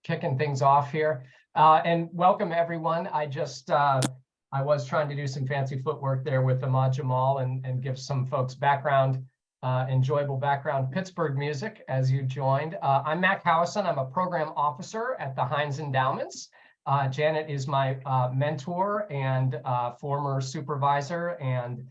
kicking things off here. And welcome everyone. I was trying to do some fancy footwork there with Ahmad Jamal and give some folks background, enjoyable background Pittsburgh music as you joined. I'm Mac Howison. I'm a program officer at the Heinz Endowments. Janet is my mentor and former supervisor and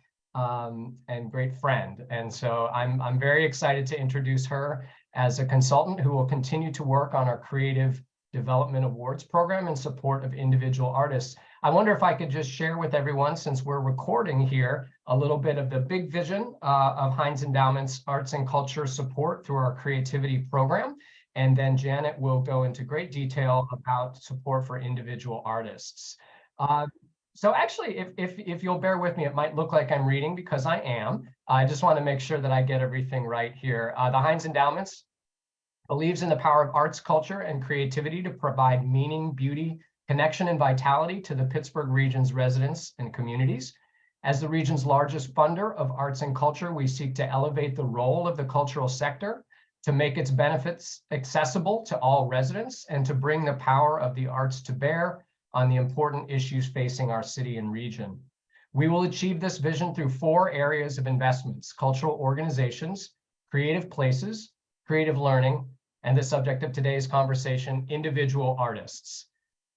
great friend. And so I'm very excited to introduce her as a consultant who will continue to work on our Creative Development Awards program in support of individual artists. I wonder if I could just share with everyone, since we're recording here, a little bit of the big vision of Heinz Endowments Arts and Culture support through our creativity program. And then Janet will go into great detail about support for individual artists. So actually, if you'll bear with me, it might look like I'm reading because I am. I just want to make sure that I get everything right here. The Heinz Endowments believes in the power of arts, culture, and creativity to provide meaning, beauty, connection, and vitality to the Pittsburgh region's residents and communities. As the region's largest funder of arts and culture, we seek to elevate the role of the cultural sector, to make its benefits accessible to all residents, and to bring the power of the arts to bear on the important issues facing our city and region. We will achieve this vision through 4 areas of investments: cultural organizations, creative places, creative learning, and the subject of today's conversation, individual artists.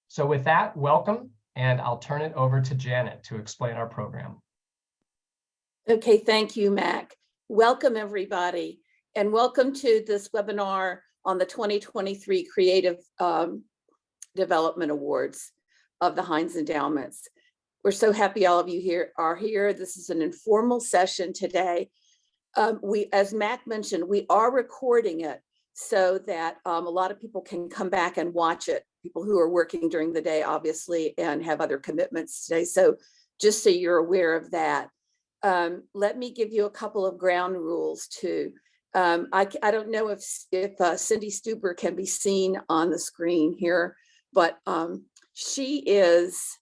So with that, welcome, and I'll turn it over to Janet to explain our program. Okay, thank you, Mac. Welcome, everybody, and welcome to this webinar on the 2023 Creative Development Awards of the Heinz Endowments. We're so happy all of you are here. This is an informal session today. As Mac mentioned, we are recording it so that a lot of people can come back and watch it. People who are working during the day, obviously, and have other commitments today. So just so you're aware of that. Let me give you a couple of ground rules too. I don't know if Cindy Stuber can be seen on the screen here, but she is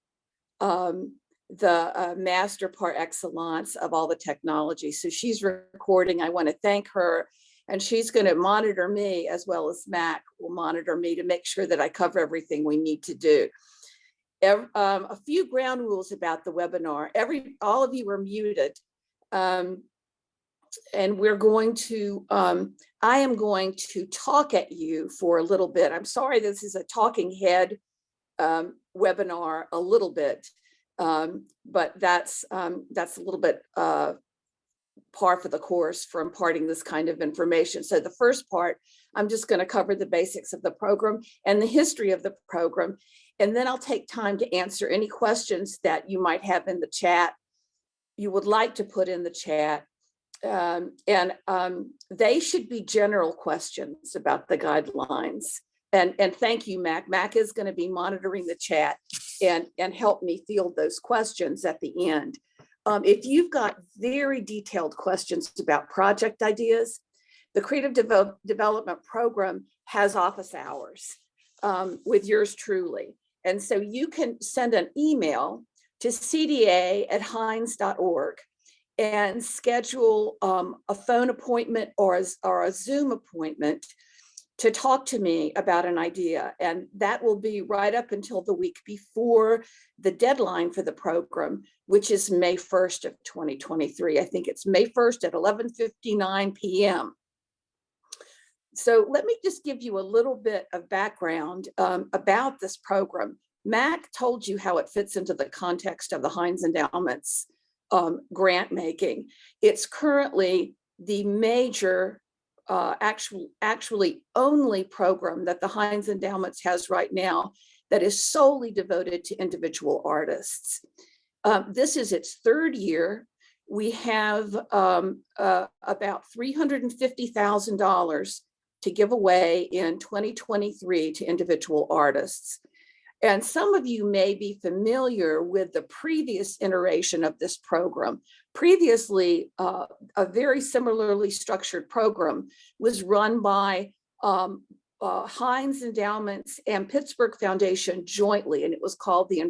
the master par excellence of all the technology. So she's recording. I want to thank her, and she's going to monitor me, as well as Mac will monitor me, to make sure that I cover everything we need to do. A few ground rules about the webinar. All of you are muted, and we're going to, I am going to talk at you for a little bit. I'm sorry, this is a talking head webinar a little bit, but that's a little bit par for the course for imparting this kind of information. So the first part, I'm just going to cover the basics of the program and the history of the program, and then I'll take time to answer any questions that you might have in the chat, you would like to put in the chat. They should be general questions about the guidelines. And thank you, Mac. Mac is going to be monitoring the chat and help me field those questions at the end. If you've got very detailed questions about project ideas, the Creative Development Program has office hours with yours truly. And so you can send an email to cda@heinz.org and schedule a phone appointment or a Zoom appointment to talk to me about an idea. And that will be right up until the week before the deadline for the program, which is May 1st of 2023. I think it's May 1st at 11:59 p.m. So let me just give you a little bit of background about this program. Mac told you how it fits into the context of the Heinz Endowments grant making. It's currently the major actually only program that the Heinz Endowments has right now that is solely devoted to individual artists. This is its 3rd year. We have about $350,000 to give away in 2023 to individual artists. And some of you may be familiar with the previous iteration of this program. Previously, a very similarly structured program was run by Heinz Endowments and Pittsburgh Foundation jointly, and it was called the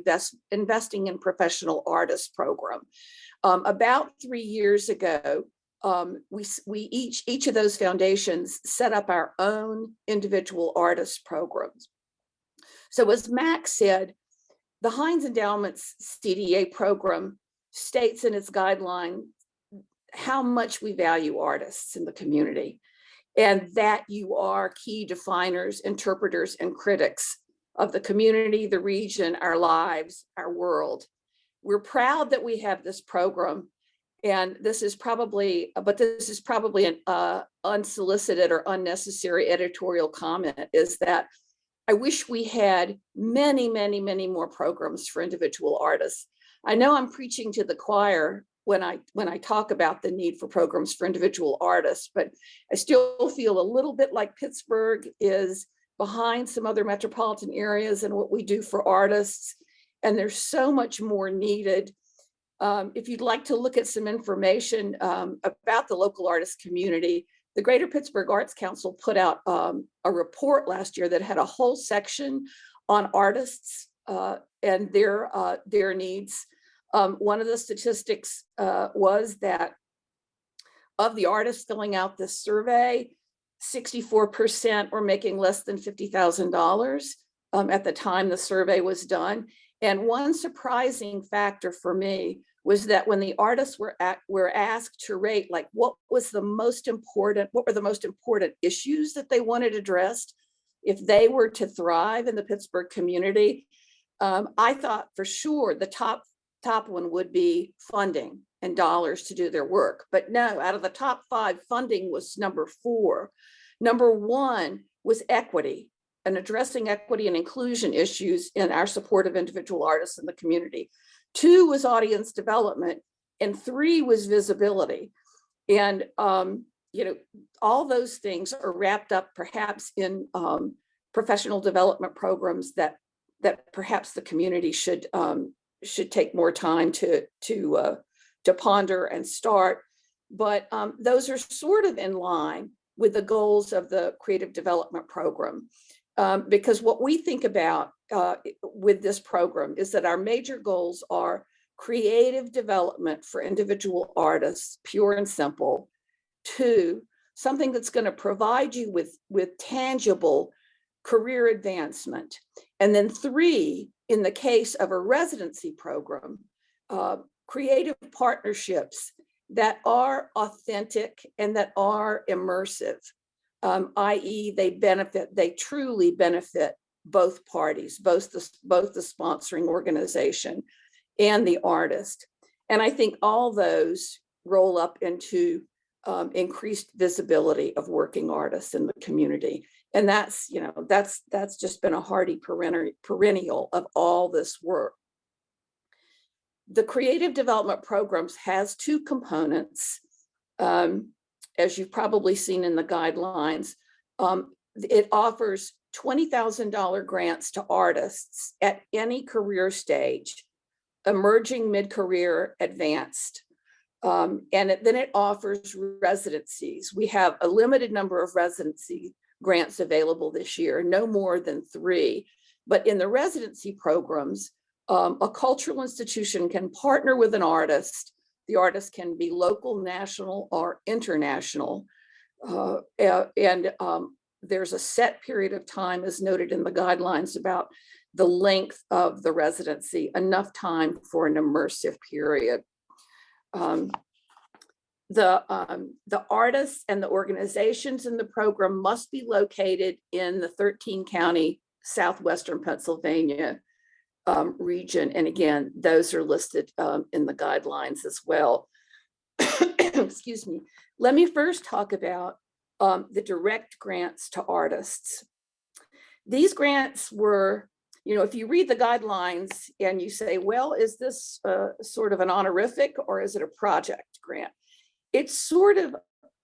Investing in Professional Artists Program. About 3 years ago, each of those foundations set up our own individual artist programs. So as Max said, the Heinz Endowments CDA program states in its guideline how much we value artists in the community, and that you are key definers, interpreters, and critics of the community, the region, our lives, our world. We're proud that we have this program, and this is probably an unsolicited or unnecessary editorial comment, is that I wish we had many, many, many more programs for individual artists. I know I'm preaching to the choir when I talk about the need for programs for individual artists, but I still feel a little bit like Pittsburgh is behind some other metropolitan areas in what we do for artists, and there's so much more needed. If you'd like to look at some information about the local artist community, the Greater Pittsburgh Arts Council put out a report last year that had a whole section on artists and their needs. One of the statistics was that of the artists filling out this survey, 64% were making less than $50,000 at the time the survey was done. And one surprising factor for me was that when the artists were asked to rate, like what were the most important issues that they wanted addressed if they were to thrive in the Pittsburgh community, I thought for sure the top one would be funding and dollars to do their work. But no, out of the top 5, funding was number 4. Number 1 was equity, and addressing equity and inclusion issues in our support of individual artists in the community. 2 was audience development, and 3 was visibility. And all those things are wrapped up perhaps in professional development programs that perhaps the community should take more time to ponder and start. But those are sort of in line with the goals of the creative development program. Because what we think about with this program is that our major goals are creative development for individual artists, pure and simple. 2, something that's going to provide you with tangible career advancement. And then 3, in the case of a residency program, creative partnerships that are authentic and that are immersive, i.e. they truly benefit both parties, both the sponsoring organization and the artist. And I think all those roll up into increased visibility of working artists in the community. And that's just been a hearty perennial of all this work. The creative development programs has 2 components, as you've probably seen in the guidelines. It offers $20,000 grants to artists at any career stage, emerging, mid-career, advanced. And then it offers residencies. We have a limited number of residency grants available this year, no more than 3. But in the residency programs, a cultural institution can partner with an artist. The artist can be local, national, or international. And there's a set period of time, as noted in the guidelines, about the length of the residency, enough time for an immersive period. The artists and the organizations in the program must be located in the 13-county southwestern Pennsylvania region. And again, those are listed in the guidelines as well. Excuse me. Let me first talk about the direct grants to artists. These grants were, if you read the guidelines and you say, well, is this sort of an honorific or is it a project grant? It's sort of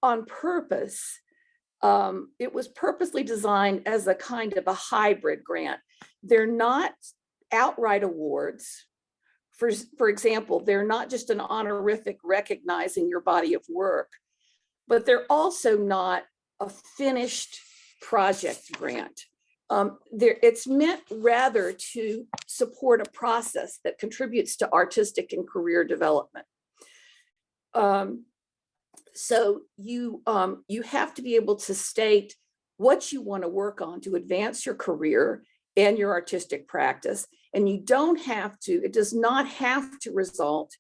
on purpose. It was purposely designed as a kind of a hybrid grant. They're not outright awards. For example, they're not just an honorific recognizing your body of work, but they're also not a finished project grant. It's meant rather to support a process that contributes to artistic and career development. So you have to be able to state what you want to work on to advance your career and your artistic practice. And you don't have to, it does not have to result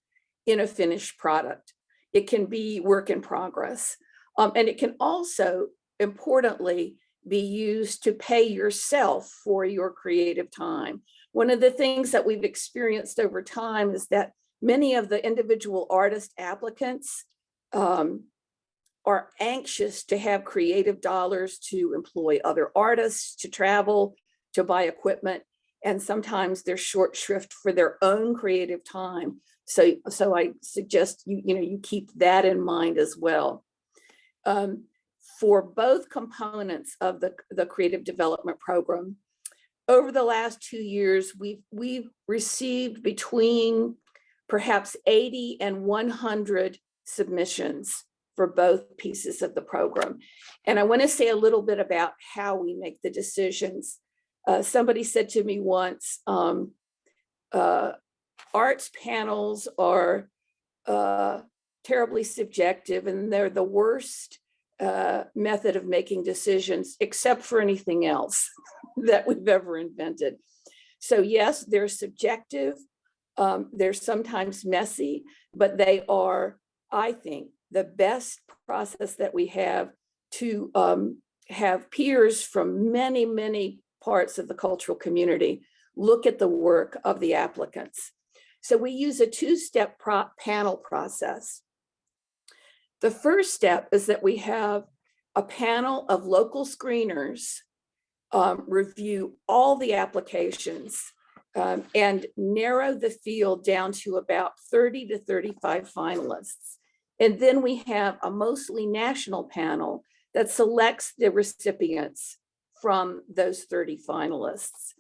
in a finished product. It can be work in progress. And it can also, importantly, be used to pay yourself for your creative time. One of the things that we've experienced over time is that many of the individual artist applicants are anxious to have creative dollars to employ other artists, to travel, to buy equipment, and sometimes they're short shrift for their own creative time. So I suggest you keep that in mind as well. For both components of the creative development program, over the last 2 years, we've received between perhaps 80 and 100 submissions for both pieces of the program. And I want to say a little bit about how we make the decisions. Somebody said to me once, arts panels are terribly subjective, and they're the worst method of making decisions, except for anything else that we've ever invented. So yes, they're subjective. They're sometimes messy, but they are, I think, the best process that we have to have peers from many, many parts of the cultural community look at the work of the applicants. So we use a two-step panel process. The first step is that we have a panel of local screeners review all the applications and narrow the field down to about 30 to 35 finalists. And then we have a mostly national panel that selects the recipients from those 30 finalists.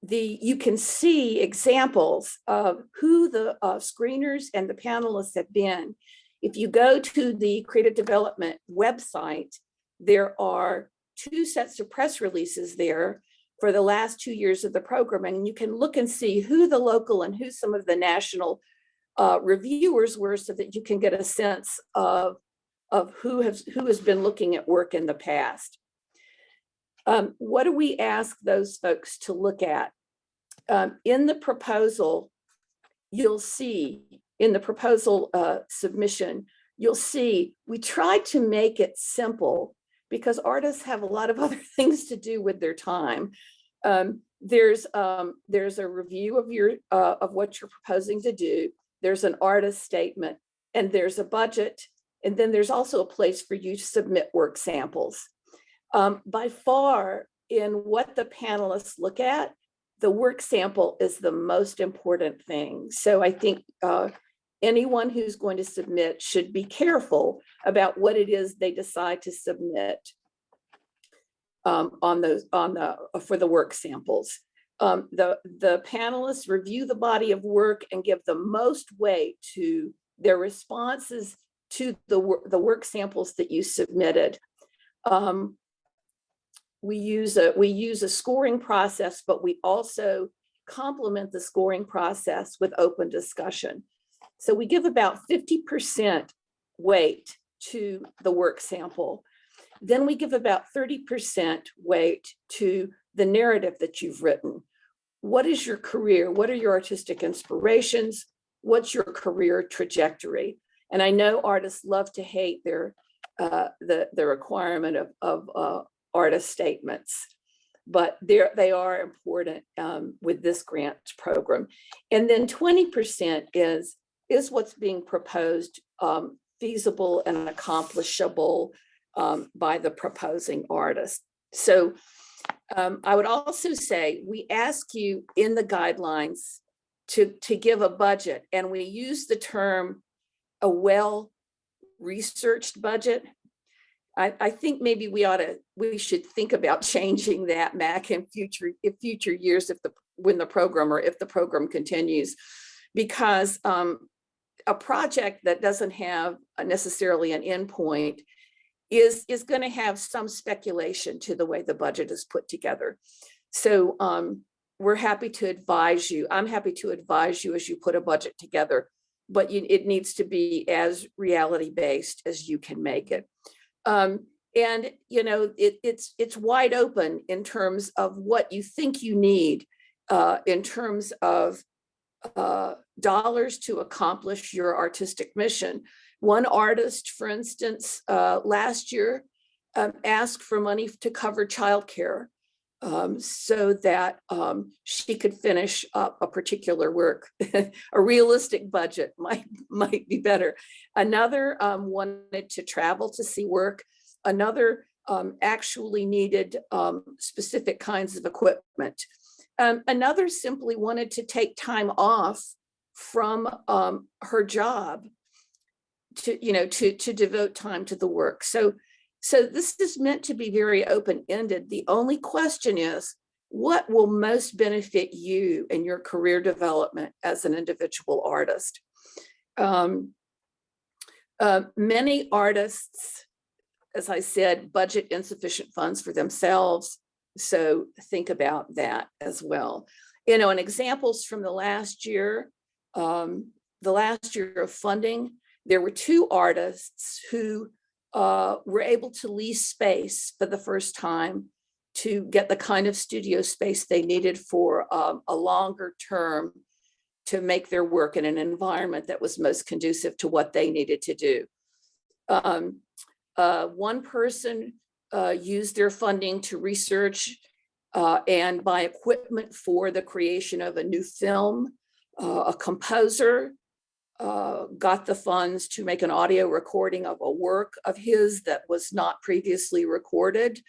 You can see examples of who the screeners and the panelists have been. If you go to the Creative Development website, there are 2 sets of press releases there for the last 2 years of the program, and you can look and see who the local and who some of the national reviewers were, so that you can get a sense of who has been looking at work in the past. What do we ask those folks to look at? In the proposal, you'll see, in the proposal submission, you'll see we tried to make it simple because artists have a lot of other things to do with their time. There's a review of what you're proposing to do. There's an artist statement, and there's a budget, and then there's also a place for you to submit work samples. By far, in what the panelists look at, the work sample is the most important thing. So I think anyone who's going to submit should be careful about what it is they decide to submit for the work samples. The panelists review the body of work and give the most weight to their responses to the work samples that you submitted. We use a scoring process, but we also complement the scoring process with open discussion. So we give about 50% weight to the work sample. Then we give about 30% weight to the narrative that you've written. What is your career? What are your artistic inspirations? What's your career trajectory? And I know artists love to hate the requirement of artist statements, but they are important with this grant program. And then 20% is what's being proposed feasible and accomplishable by the proposing artist. So I would also say we ask you in the guidelines to give a budget, and we use the term a well-researched budget. I think maybe we should think about changing that, Mac, in future years if the program continues, because a project that doesn't have necessarily an endpoint is going to have some speculation to the way the budget is put together. So we're happy to advise you. I'm happy to advise you as you put a budget together, but it needs to be as reality-based as you can make it. And, you know, it's wide open in terms of what you think you need in terms of dollars to accomplish your artistic mission. One artist, for instance, last year asked for money to cover childcare so that she could finish up a particular work. A realistic budget might be better. Another wanted to travel to see work. Another actually needed specific kinds of equipment. Another simply wanted to take time off from her job to devote time to the work. So this is meant to be very open-ended. The only question is, what will most benefit you in your career development as an individual artist? Many artists, as I said, budget insufficient funds for themselves. So think about that as well. You know, and examples from the last year of funding, there were 2 artists who were able to lease space for the first time to get the kind of studio space they needed for a longer term to make their work in an environment that was most conducive to what they needed to do. One person used their funding to research and buy equipment for the creation of a new film. A composer got the funds to make an audio recording of a work of his that was not previously recorded.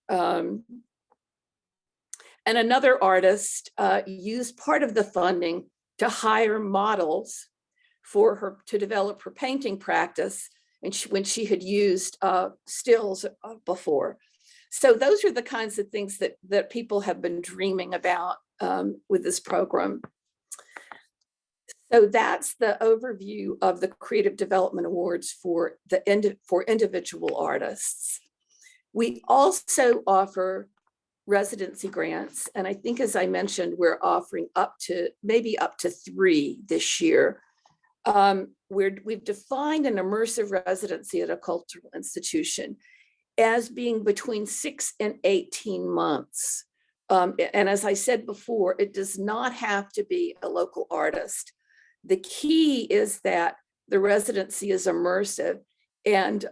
And another artist used part of the funding to hire models for her to develop her painting practice, and when she had used stills before. So those are the kinds of things that people have been dreaming about with this program. So that's the overview of the Creative Development Awards for individual artists. We also offer residency grants, and I think, as I mentioned, we're offering maybe up to 3 this year. We've defined an immersive residency at a cultural institution as being between 6 and 18 months. And as I said before, it does not have to be a local artist. The key is that the residency is immersive. And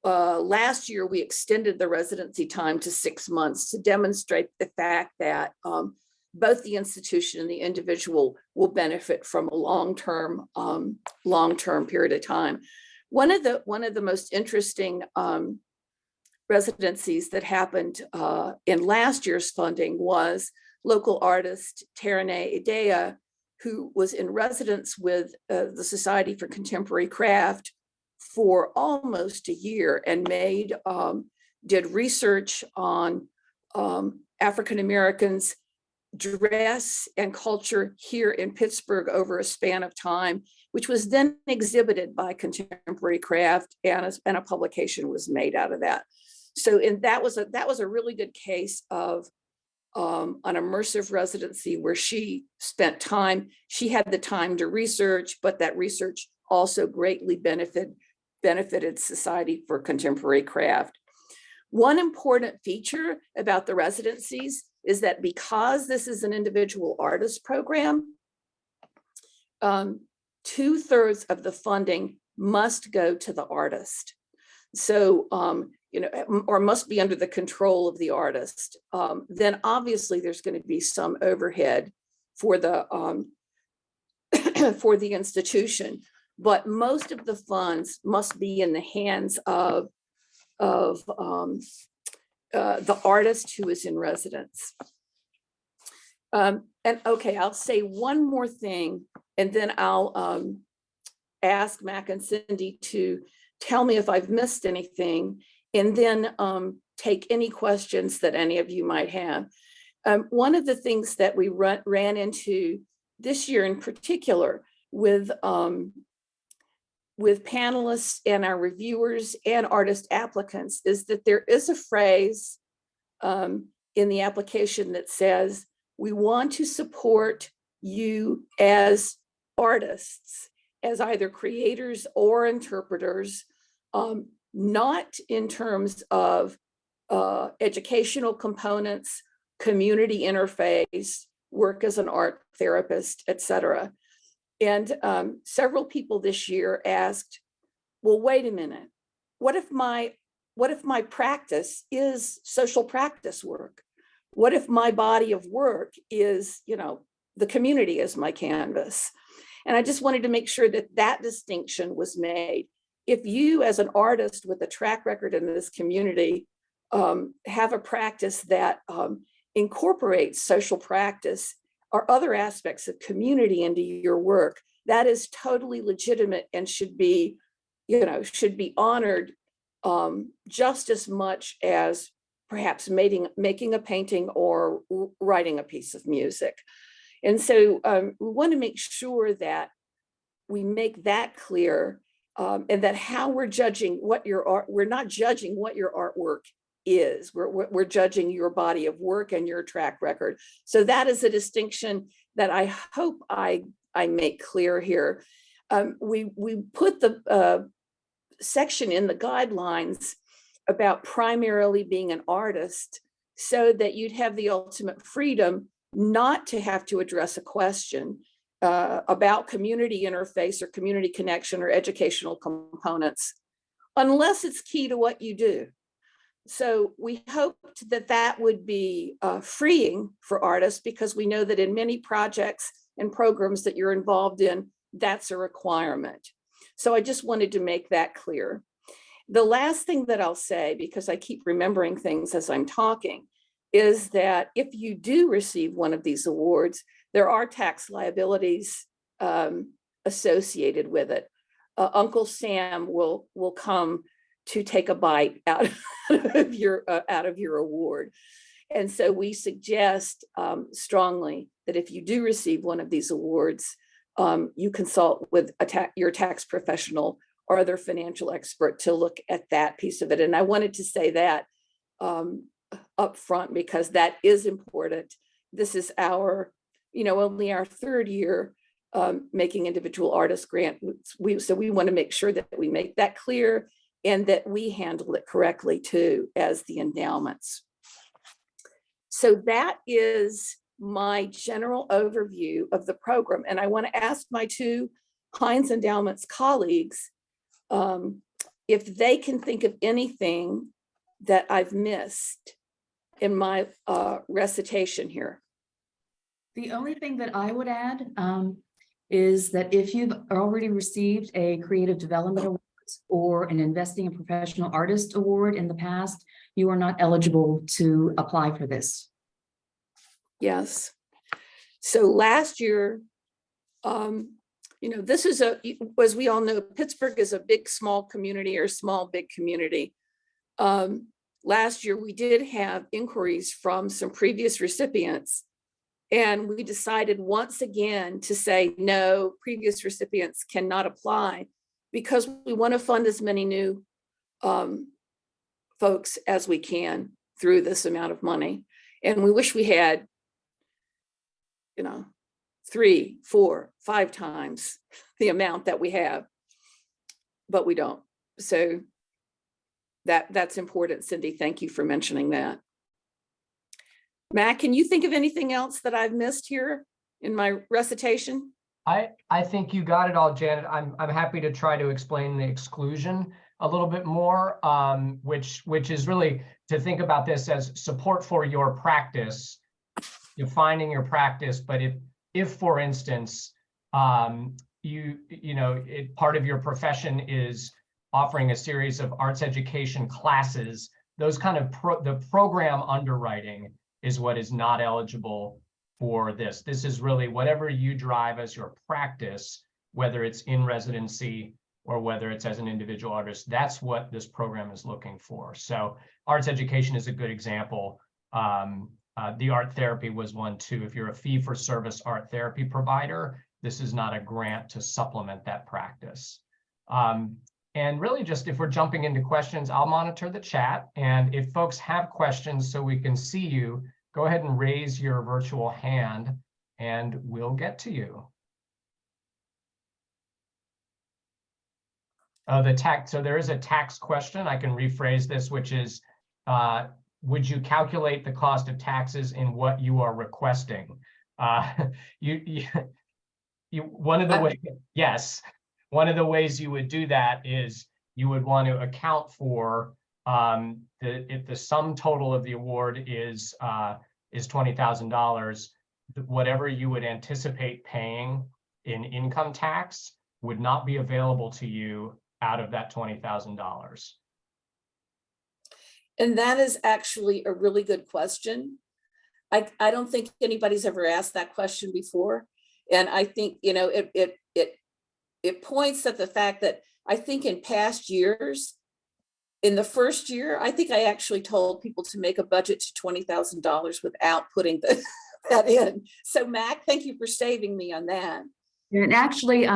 last year, we extended the residency time to 6 months to demonstrate the fact that both the institution and the individual will benefit from a long-term period of time. One of the most interesting residencies that happened in last year's funding was local artist Terene Idea, who was in residence with the Society for Contemporary Craft for almost a year and did research on African Americans' dress and culture here in Pittsburgh over a span of time, which was then exhibited by Contemporary Craft, and a publication was made out of that. So, and that was a really good case of an immersive residency where she spent time. She had the time to research, but that research also greatly benefited Society for Contemporary Craft. One important feature about the residencies is that because this is an individual artist program, 2/3 of the funding must go to the artist. So, or must be under the control of the artist. Then obviously there's going to be some overhead for the for the institution, but most of the funds must be in the hands of the artist who is in residence. And okay, I'll say one more thing, and then I'll ask Mac and Cindy to tell me if I've missed anything, and then take any questions that any of you might have. One of the things that we ran into this year in particular with panelists and our reviewers and artist applicants is that there is a phrase in the application that says, we want to support you as artists, as either creators or interpreters, not in terms of educational components, community interface, work as an art therapist, etc. And several people this year asked, well, wait a minute, what if my practice is social practice work? What if my body of work is, the community as my canvas? And I just wanted to make sure that that distinction was made. If you, as an artist with a track record in this community, have a practice that incorporates social practice or other aspects of community into your work, that is totally legitimate and should be honored just as much as perhaps making a painting or writing a piece of music. And so we want to make sure that we make that clear, and that how we're judging what your art, we're not judging what your artwork is. We're judging your body of work and your track record. So that is a distinction that I hope I make clear here. We put the section in the guidelines about primarily being an artist so that you'd have the ultimate freedom not to have to address a question about community interface or community connection or educational components, unless it's key to what you do. So we hoped that that would be freeing for artists, because we know that in many projects and programs that you're involved in, that's a requirement. So I just wanted to make that clear. The last thing that I'll say, because I keep remembering things as I'm talking, is that if you do receive one of these awards, there are tax liabilities associated with it. Uncle Sam will come to take a bite out of your award. And so we suggest strongly that if you do receive one of these awards, you consult with your tax professional or other financial expert to look at that piece of it. And I wanted to say that up front, because that is important. This is only our third year making individual artist grant. So we want to make sure that we make that clear and that we handle it correctly too, as the endowments. So that is my general overview of the program. And I want to ask my two Heinz Endowments colleagues if they can think of anything that I've missed in my recitation here. The only thing that I would add is that if you've already received a Creative Development Award or an Investing in Professional Artist Award in the past, you are not eligible to apply for this. Yes. So last year, this is as we all know, Pittsburgh is a big, small community, or small, big community. Last year, we did have inquiries from some previous recipients, and we decided once again to say, no, previous recipients cannot apply, because we want to fund as many new folks as we can through this amount of money. And we wish we had 3, 4, 5 times the amount that we have, but we don't. So that's important, Cindy. Thank you for mentioning that. Matt, can you think of anything else that I've missed here in my recitation? I think you got it all, Janet. I'm happy to try to explain the exclusion a little bit more, which is really to think about this as support for your practice, defining your practice. But if for instance, part of your profession is offering a series of arts education classes, those kind of the program underwriting is what is not eligible for this. This is really whatever you drive as your practice, whether it's in residency or whether it's as an individual artist. That's what this program is looking for. So arts education is a good example. The art therapy was one too. If you're a fee-for-service art therapy provider, this is not a grant to supplement that practice. And really just if we're jumping into questions, I'll monitor the chat. And if folks have questions so we can see you, go ahead and raise your virtual hand and we'll get to you. The tax, so there is a tax question. I can rephrase this, which is, would you calculate the cost of taxes in what you are requesting? One of the ways, yes, one of the ways you would do that is you would want to account for if the sum total of the award is $20,000, whatever you would anticipate paying in income tax would not be available to you out of that $20,000. And that is actually a really good question. I don't think anybody's ever asked that question before. And I think, you know, it points at the fact that I think in past years, in the first year, I think I actually told people to make a budget to $20,000 without putting that in. So Mac, thank you for saving me on that. And actually,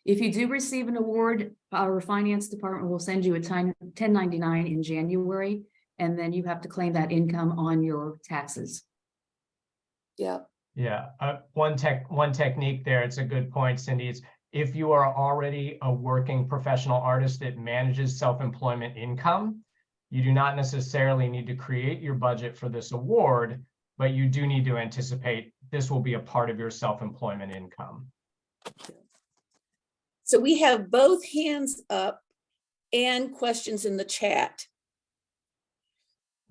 if you do receive an award, our finance department will send you a 1099 in January, and then you have to claim that income on your taxes. Yeah. Yeah, one technique there, it's a good point, Cindy, is if you are already a working professional artist that manages self-employment income, you do not necessarily need to create your budget for this award, but you do need to anticipate this will be a part of your self-employment income. So we have both hands up and questions in the chat.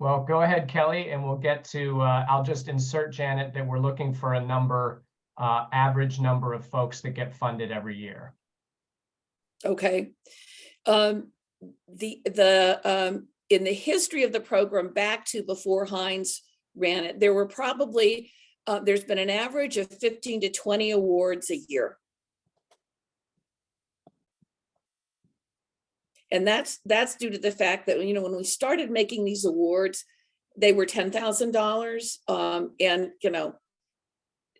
Well, go ahead, Kelly, and we'll get to, I'll just insert, Janet, that we're looking for a number, average number of folks that get funded every year. Okay. In the history of the program back to before Heinz ran it, there were probably, there's been an average of 15 to 20 awards a year. And that's due to the fact that, you know, when we started making these awards, they were $10,000. And, you know,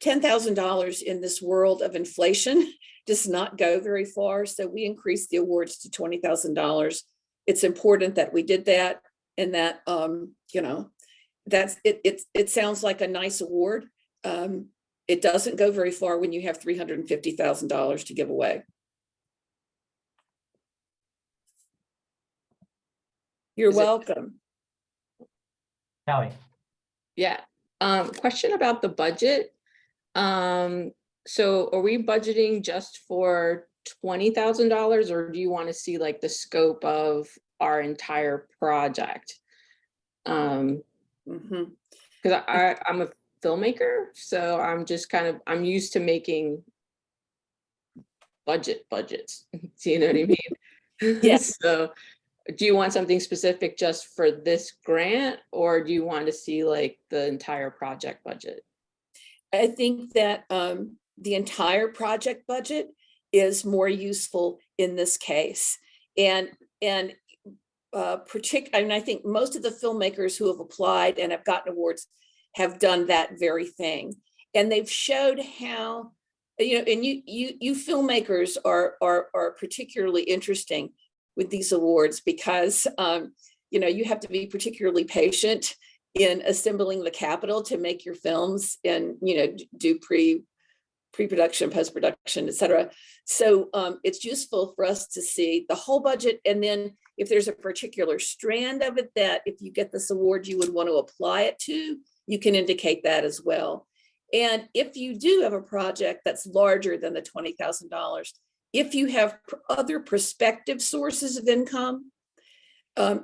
$10,000 in this world of inflation does not go very far. So we increased the awards to $20,000. It's important that we did that, and that, you know, that's it. It sounds like a nice award. It doesn't go very far when you have $350,000 to give away. You're welcome. Kelly. Yeah. Question about the budget. So are we budgeting just for $20,000, or do you want to see like the scope of our entire project? Because I'm a filmmaker, so I'm just I'm used to making budgets. Do you know what I mean? Yes. So do you want something specific just for this grant, or do you want to see like the entire project budget? I think that the entire project budget is more useful in this case. And I mean, I think most of the filmmakers who have applied and have gotten awards have done that very thing. And they've showed how, you know, and you filmmakers are particularly interesting with these awards, because you know, you have to be particularly patient in assembling the capital to make your films, and, you know, do pre-production, post-production, et cetera. So it's useful for us to see the whole budget. And then if there's a particular strand of it that if you get this award, you would want to apply it to, you can indicate that as well. And if you do have a project that's larger than the $20,000, if you have other prospective sources of income,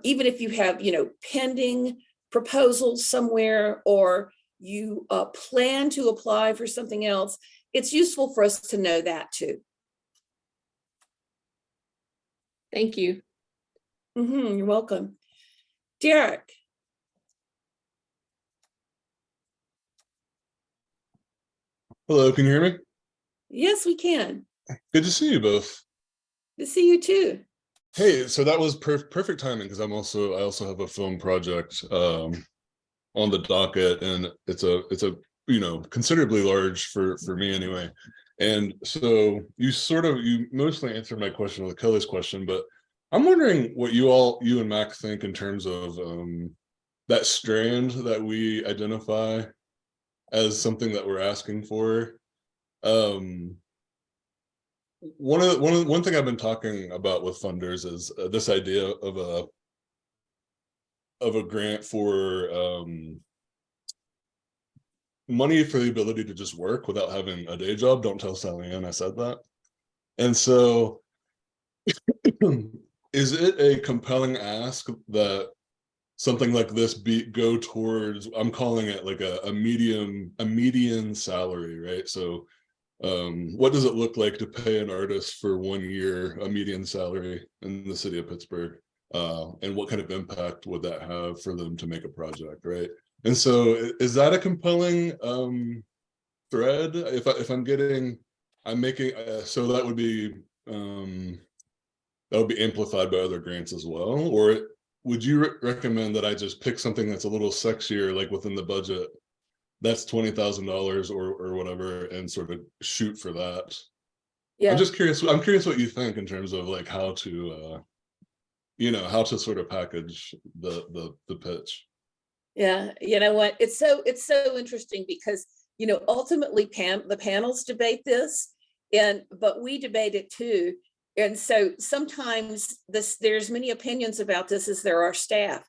even if you have, you know, pending proposals somewhere, or you plan to apply for something else, it's useful for us to know that too. Thank you. You're welcome. Derek. Hello, can you hear me? Yes, we can. Good to see you both. To see you too. Hey, so that was perfect timing, because I also have a film project on the docket, and it's a you know, considerably large for me anyway. And so you mostly answered my question with Kelly's question, but I'm wondering what you and Mac think in terms of that strand that we identify as something that we're asking for. one thing I've been talking about with funders is this idea of a grant for money for the ability to just work without having a day job. Don't tell Sally Ann I said that. And so is it a compelling ask that something like this go towards, I'm calling it like a median salary, right? So what does it look like to pay an artist for 1 year a median salary in the city of Pittsburgh? And what kind of impact would that have for them to make a project, right? And so is that a compelling thread? If I'm making, so that would be amplified by other grants as well? Or would you recommend that I just pick something that's a little sexier, like within the budget, that's $20,000 or whatever, and sort of shoot for that? Yeah. I'm just curious. I'm curious what you think in terms of like how to, how to sort of package the pitch. Yeah, you know what? It's so interesting because, ultimately the panels debate this, but we debate it too. And so sometimes there's many opinions about this as there are staff.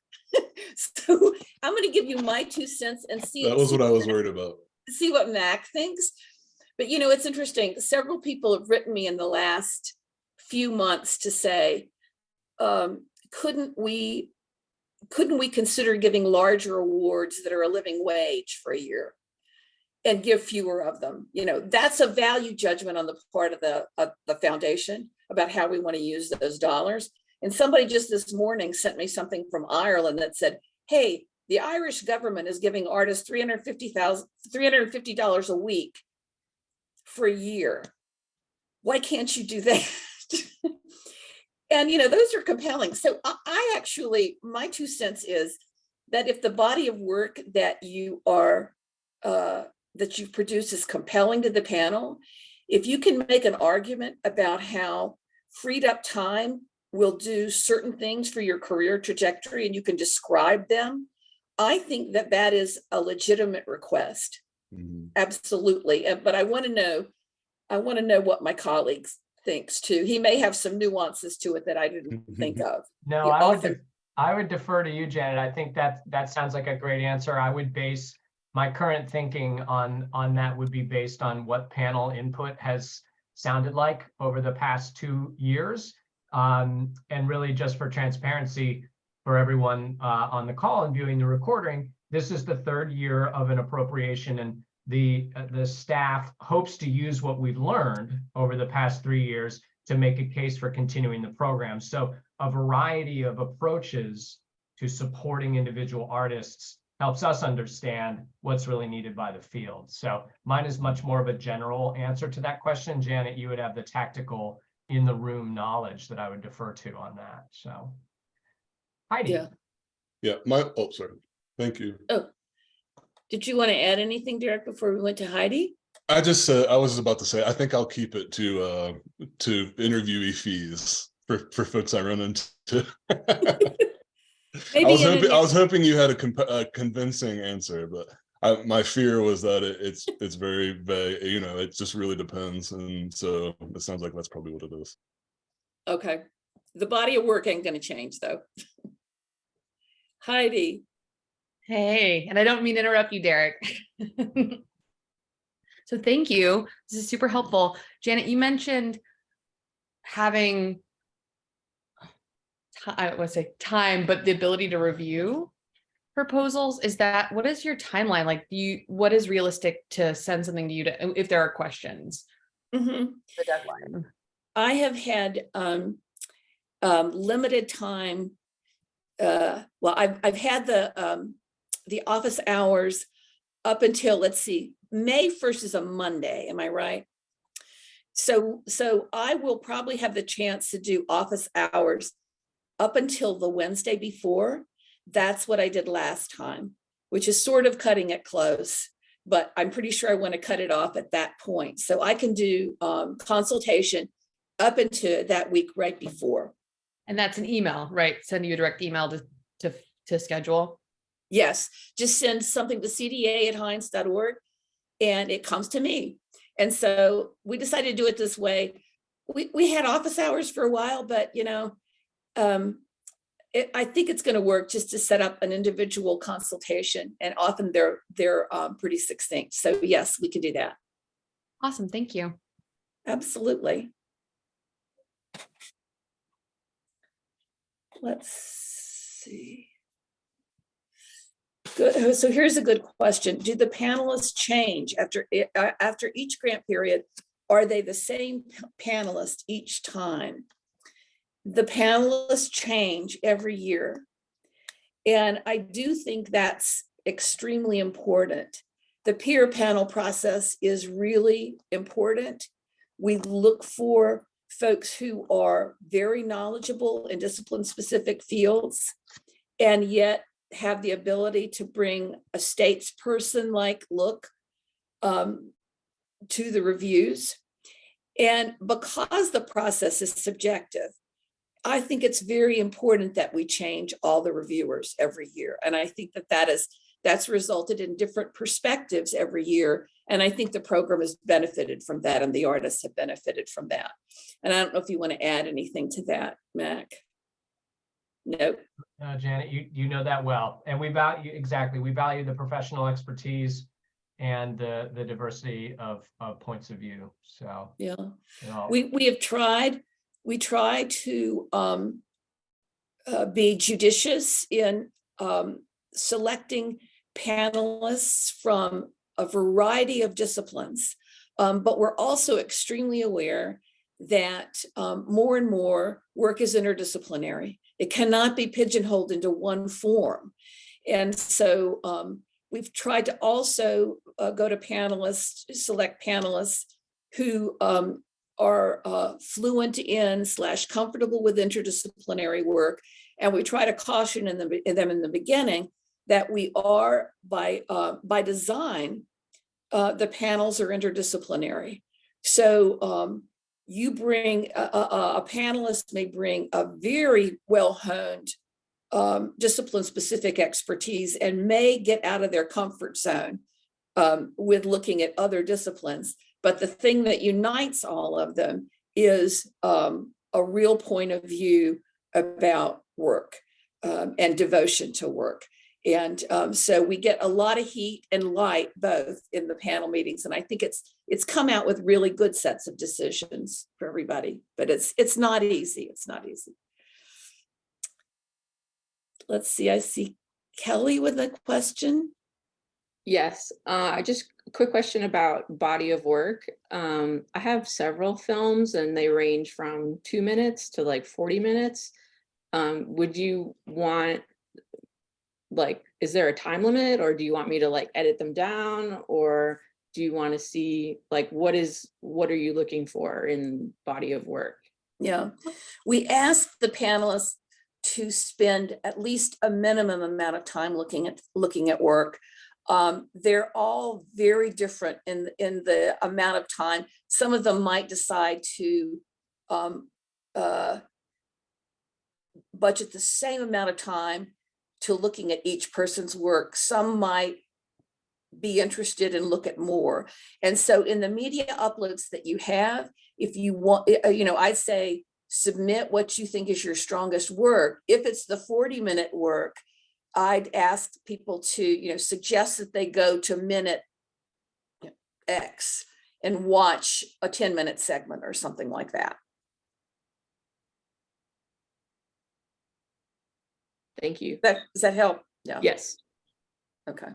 So I'm going to give you my 2 cents and see. That was what I was worried about. See what Mac thinks. But it's interesting. Several people have written me in the last few months to say, couldn't we consider giving larger awards that are a living wage for a year and give fewer of them? That's a value judgment on the part of the foundation about how we want to use those dollars. And somebody just this morning sent me something from Ireland that said, hey, the Irish government is giving artists $350 a week for a year. Why can't you do that? And, those are compelling. So I actually, my 2 cents is that if the body of work that you produce is compelling to the panel, if you can make an argument about how freed up time will do certain things for your career trajectory and you can describe them, I think that is a legitimate request. Mm-hmm. Absolutely. But I want to know what my colleagues thinks too. He may have some nuances to it that I didn't think of. No, I would defer to you, Janet. I think that sounds like a great answer. I would base my current thinking on that would be based on what panel input has sounded like over the past 2 years. And really just for transparency for everyone on the call and viewing the recording, this is the 3rd year of an appropriation, and the staff hopes to use what we've learned over the past 3 years to make a case for continuing the program. So a variety of approaches to supporting individual artists helps us understand what's really needed by the field. So mine is much more of a general answer to that question. Janet, you would have the tactical in the room knowledge that I would defer to on that. So Heidi. Yeah, sorry. Thank you. Oh, did you want to add anything, Derek, before we went to Heidi? I was about to say, I think I'll keep it to interviewee fees for folks I run into. I was hoping you had a convincing answer, but my fear was that it's very vague. It just really depends, and so it sounds like that's probably what it is. Okay, the body of work ain't going to change though. Heidi. Hey, and I don't mean to interrupt you, Derek. So thank you. This is super helpful. Janet, you mentioned having, I would say time, but the ability to review proposals. What is your timeline? Like, what is realistic to send something to you if there are questions? Mm-hmm. The deadline. I have had limited time. I've had the office hours up until, let's see, May 1st is a Monday. Am I right? So I will probably have the chance to do office hours up until the Wednesday before. That's what I did last time, which is sort of cutting it close, but I'm pretty sure I want to cut it off at that point. So I can do consultation up into that week right before. And that's an email, right? Send you a direct email to schedule? Yes, just send something to cda@heinz.org and it comes to me. And so we decided to do it this way. we had office hours for a while, but I think it's going to work just to set up an individual consultation, and often they're pretty succinct. So yes, we can do that. Awesome, thank you. Absolutely. Let's see. Good. So here's a good question. Do the panelists change after each grant period? Are they the same panelist each time? The panelists change every year. And I do think that's extremely important. The peer panel process is really important. We look for folks who are very knowledgeable in discipline-specific fields, and yet have the ability to bring a statesperson-like look to the reviews. And because the process is subjective, I think it's very important that we change all the reviewers every year. And I think that's resulted in different perspectives every year. And I think the program has benefited from that, and the artists have benefited from that. And I don't know if you want to add anything to that, Mac. Nope. Janet, you know that well. And we value the professional expertise and the diversity of points of view. So yeah, you know, we try to be judicious in selecting panelists from a variety of disciplines, but we're also extremely aware that more and more work is interdisciplinary. It cannot be pigeonholed into one form. And so we've tried to also go to select panelists who are fluent in / comfortable with interdisciplinary work. And we try to caution them in the beginning that we are, by design, the panels are interdisciplinary. So you bring, a panelist may bring a very well-honed discipline-specific expertise and may get out of their comfort zone with looking at other disciplines. But the thing that unites all of them is a real point of view about work and devotion to work. And so we get a lot of heat and light both in the panel meetings. And I think it's come out with really good sets of decisions for everybody, but it's not easy. It's not easy. Let's see, I see Kelly with a question. Yes, just a quick question about body of work. I have several films and they range from 2 minutes to like 40 minutes. Would you want, like, is there a time limit, or do you want me to like edit them down, or do you want to see like what are you looking for in body of work? Yeah, we asked the panelists to spend at least a minimum amount of time looking at work. They're all very different in the amount of time. Some of them might decide to budget the same amount of time to looking at each person's work. Some might be interested and look at more. And so in the media uploads that you have, if you want, I'd say submit what you think is your strongest work. If it's the 40-minute work, I'd ask people to, suggest that they go to minute X and watch a 10-minute segment or something like that. Thank you. Does that help? Yeah. Yes. Okay.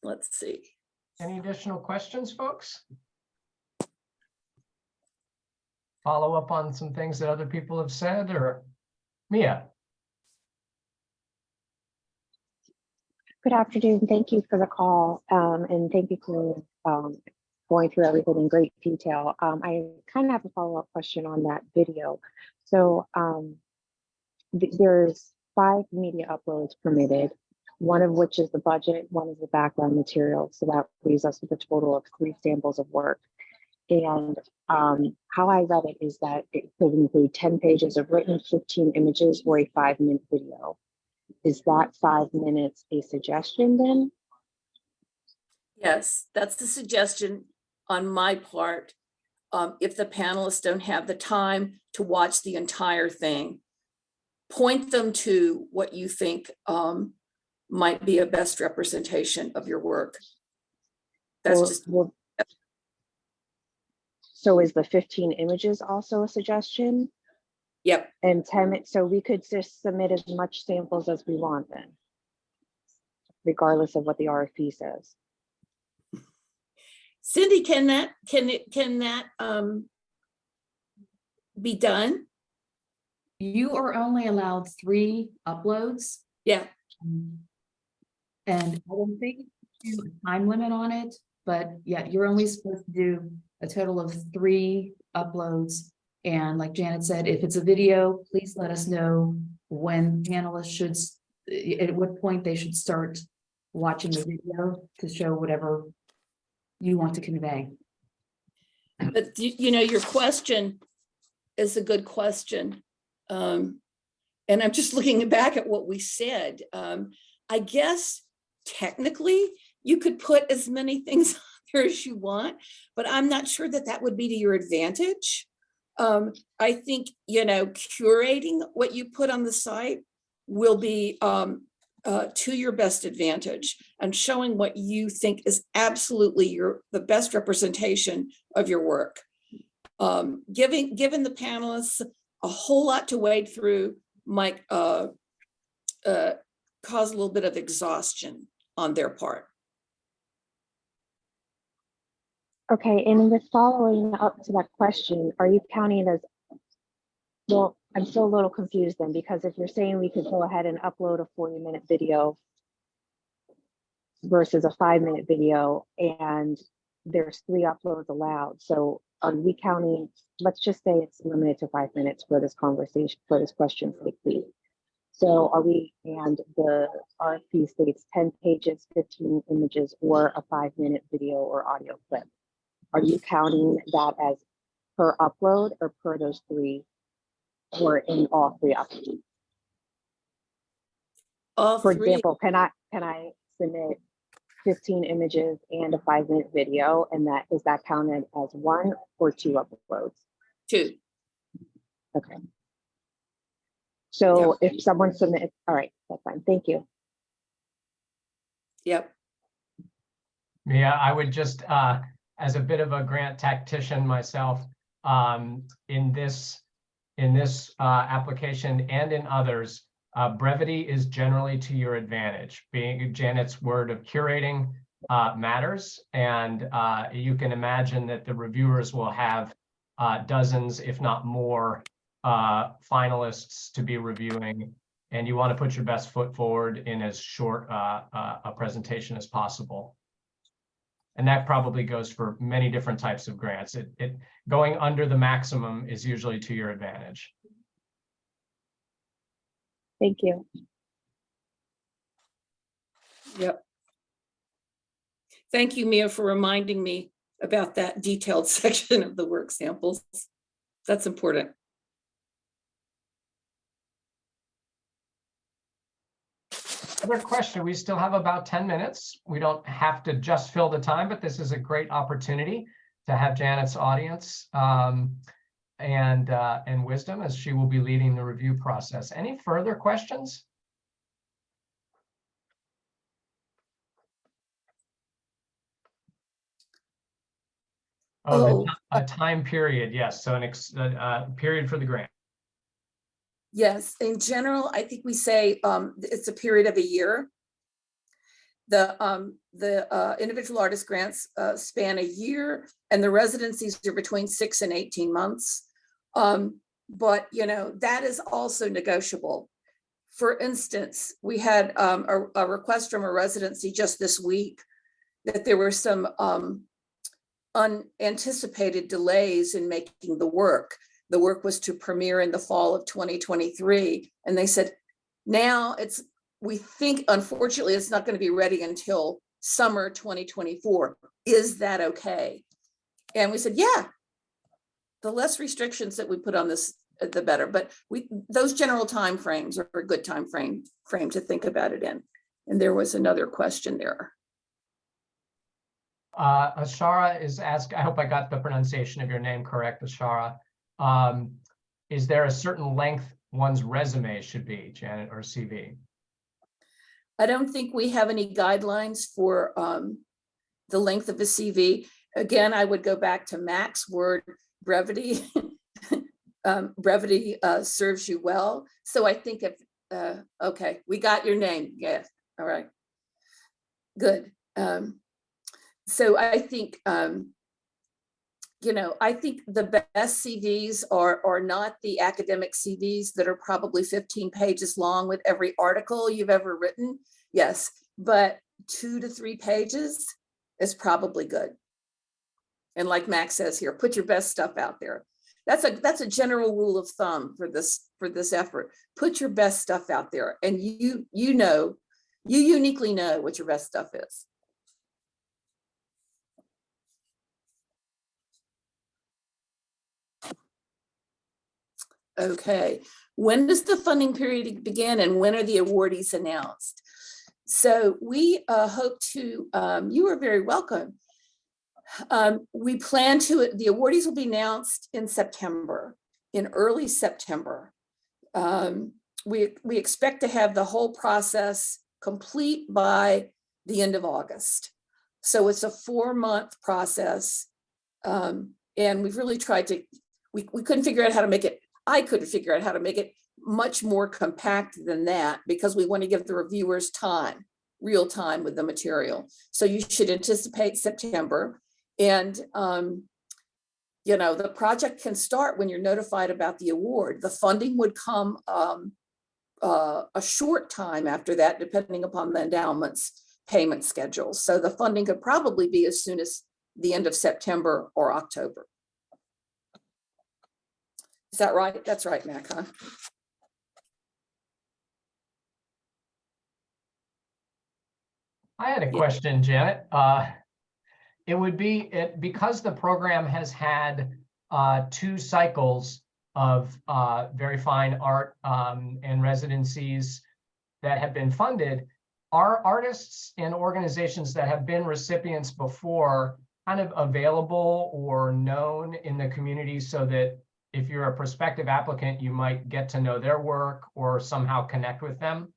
Let's see. any additional questions, folks? Follow up on some things that other people have said, or Mia? Good afternoon. Thank you for the call, and thank you for going through everything in great detail. I kind of have a follow-up question on that video. So there's 5 media uploads permitted, one of which is the budget, one is the background material. So that leaves us with a total of 3 samples of work. And how I read it is that it could include 10 pages of written, 15 images, or a 5-minute video. Is that 5 minutes a suggestion then? Yes, that's the suggestion on my part. If the panelists don't have the time to watch the entire thing, point them to what you think might be a best representation of your work. That's Well, just, so is the 15 images also a suggestion? yep. And 10 minutes, so we could just submit as much samples as we want then, regardless of what the RFP says. Cindy, can that be done? You are only allowed 3 uploads. Yeah, And I don't think you do a time limit on it, but yeah, you're only supposed to do a total of 3 uploads. And like Janet said, if it's a video, please let us know when panelists should, at what point they should start watching the video to show whatever you want to convey. but you know, your question is a good question. And I'm just looking back at what we said. I guess technically you could put as many things on there as you want, but I'm not sure that that would be to your advantage. I think, you know, curating what you put on the site will be to your best advantage, and showing what you think is absolutely the best representation of your work. Giving the panelists a whole lot to wade through might cause a little bit of exhaustion on their part. Okay, and with following up to that question, are you counting it as, well, I'm still a little confused then, because if you're saying we could go ahead and upload a 40-minute video versus a 5-minute video, and there's 3 uploads allowed. So are we counting, let's just say it's limited to 5 minutes for this conversation, for this question, please. So are we, and the RFP states 10 pages, 15 images, or a 5-minute video or audio clip. Are you counting that as per upload or per those 3, or in all 3 uploads? All For 3, example, can I submit 15 images and a 5-minute video, and that is that counted as 1 or 2 uploads? 2. Okay. So if someone submits, all right, that's fine. Thank you. Yep. Yeah, I would just, as a bit of a grant tactician myself, in this application and in others, brevity is generally to your advantage. Being Janet's word of curating matters, and you can imagine that the reviewers will have dozens, if not more, finalists to be reviewing, and you want to put your best foot forward in as short a presentation as possible. And that probably goes for many different types of grants. Going under the maximum is usually to your advantage. Thank you. Yep. Thank you, Mia, for reminding me about that detailed section of the work samples. That's important. Other question, we still have about 10 minutes. We don't have to just fill the time, but this is a great opportunity to have Janet's audience and wisdom, as she will be leading the review process. Any further questions? Oh, a time period, yes. So a period for the grant. Yes, in general, I think we say it's a period of a year. The individual artist grants span a year, and the residencies are between 6 and 18 months. But you know, that is also negotiable. For instance, we had a request from a residency just this week that there were some unanticipated delays in making the work. The work was to premiere in the fall of 2023. And they said, now we think, unfortunately, it's not going to be ready until summer 2024. Is that okay? And we said, yeah, the less restrictions that we put on this, the better. But those general timeframes are a good time frame to think about it in. And there was another question there. Ashara is asked, I hope I got the pronunciation of your name correct, Ashara. Is there a certain length one's resume should be, Janet, or CV? I don't think we have any guidelines for the length of a CV. Again, I would go back to Mac's word, brevity. Brevity serves you well. So I think if, okay, we got your name. Yes. All right. Good. So I think, you know, I think the best CVs are not the academic CVs that are probably 15 pages long with every article you've ever written. Yes, but 2 to 3 pages is probably good. And like Max says here, put your best stuff out there. That's a general rule of thumb for this effort. Put your best stuff out there, and you uniquely know what your best stuff is. Okay, when does the funding period begin and when are the awardees announced? So we hope to, you are very welcome. We plan to, the awardees will be announced in September, in early September. We expect to have the whole process complete by the end of August. So it's a 4-month process. And we've really tried to, we couldn't figure out how to make it, I couldn't figure out how to make it much more compact than that, because we want to give the reviewers time, real time with the material. So you should anticipate September. And, you know, the project can start when you're notified about the award. The funding would come a short time after that, depending upon the endowment's payment schedule. So the funding could probably be as soon as the end of September or October. Is that right? That's right, Mac, huh? I had a question, Janet. It would be, because the program has had 2 cycles of very fine art and residencies that have been funded, are artists and organizations that have been recipients before kind of available or known in the community, so that if you're a prospective applicant, you might get to know their work or somehow connect with them?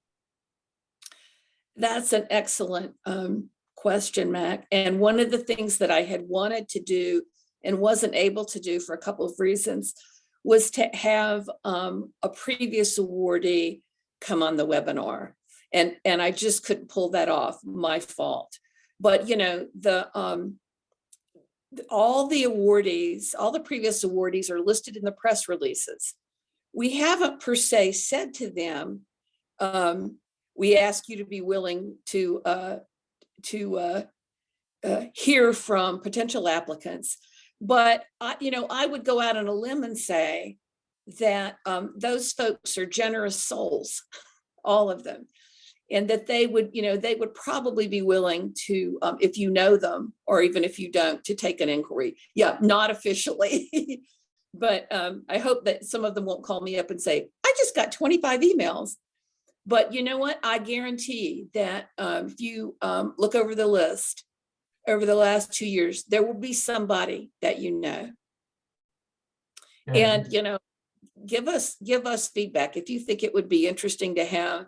That's an excellent question, Mac. And one of the things that I had wanted to do and wasn't able to do for a couple of reasons was to have a previous awardee come on the webinar. And I just couldn't pull that off, my fault. But, you know, all the awardees, all the previous awardees are listed in the press releases. We haven't per se said to them, we ask you to be willing to hear from potential applicants. But you know, I would go out on a limb and say that those folks are generous souls, all of them, and that they would, you know, they would probably be willing to, if you know them, or even if you don't, to take an inquiry. Yeah, not officially, but I hope that some of them won't call me up and say, I just got 25 emails. But you know what? I guarantee that if you look over the list over the last 2 years, there will be somebody that you know. And, you know, give us feedback if you think it would be interesting to have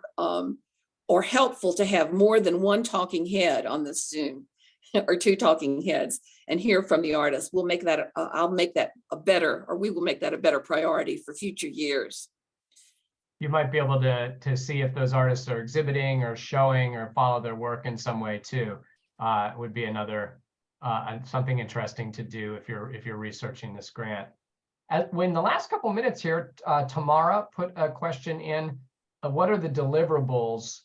or helpful to have more than one talking head on the Zoom or 2 talking heads and hear from the artist. We'll make that, I'll make that a better, or we will make that a better priority for future years. You might be able to see if those artists are exhibiting or showing or follow their work in some way too. Would be another something interesting to do if you're researching this grant. When the last couple minutes here, Tamara put a question in. What are the deliverables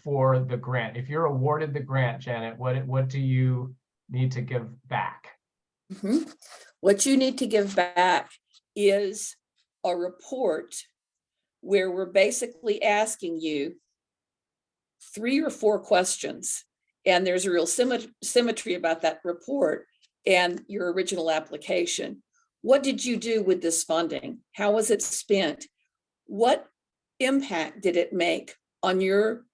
for the grant? If you're awarded the grant, Janet, what do you need to give back? Mm-hmm. What you need to give back is a report where we're basically asking you 3 or 4 questions, and there's a real symmetry about that report and your original application. What did you do with this funding? How was it spent? What impact did it make on your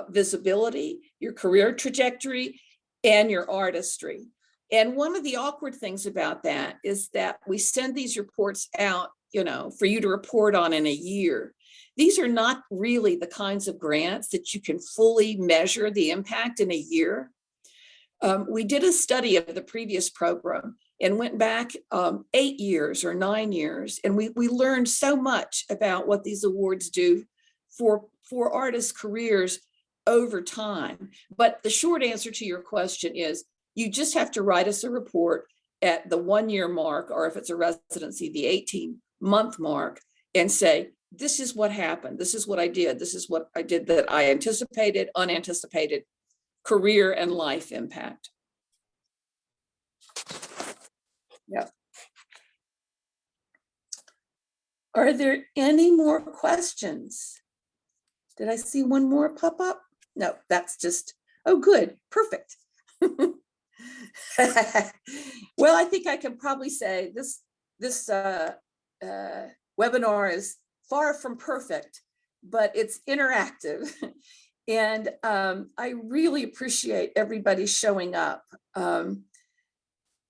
visibility, your career trajectory, and your artistry. And one of the awkward things about that is that we send these reports out, you know, for you to report on in a year. These are not really the kinds of grants that you can fully measure the impact in a year. We did a study of the previous program and went back 8 years or 9 years, and we learned so much about what these awards do for artists' careers over time. But the short answer to your question is, you just have to write us a report at the 1-year mark, or if it's a residency, the 18-month mark, and say, this is what happened. This is what I did. This is what I did that I anticipated, unanticipated, career and life impact. Yeah. Are there any more questions? Did I see one more pop up? No, that's just, oh, good, perfect. Well, I think I can probably say this webinar is far from perfect, but it's interactive. And I really appreciate everybody showing up.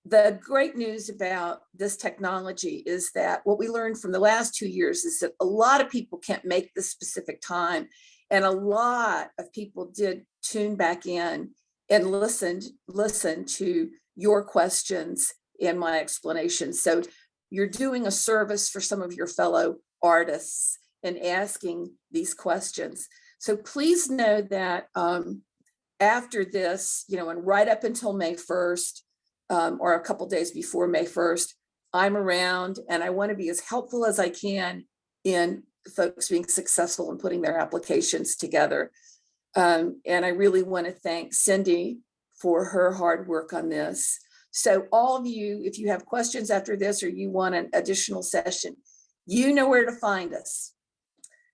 The great news about this technology is that what we learned from the last 2 years is that a lot of people can't make this specific time. And a lot of people did tune back in and listen to your questions and my explanations. So you're doing a service for some of your fellow artists and asking these questions. So please know that after this, you know, and right up until May 1st, or a couple days before May 1st, I'm around and I want to be as helpful as I can in folks being successful in putting their applications together. And I really want to thank Cindy for her hard work on this. So all of you, if you have questions after this or you want an additional session, you know where to find us.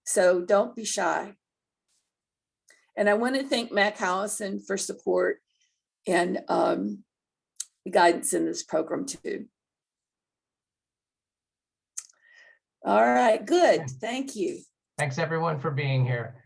So don't be shy. And I want to thank Mac Howison for support and guidance in this program too. All right, good. Thank you. Thanks everyone for being here.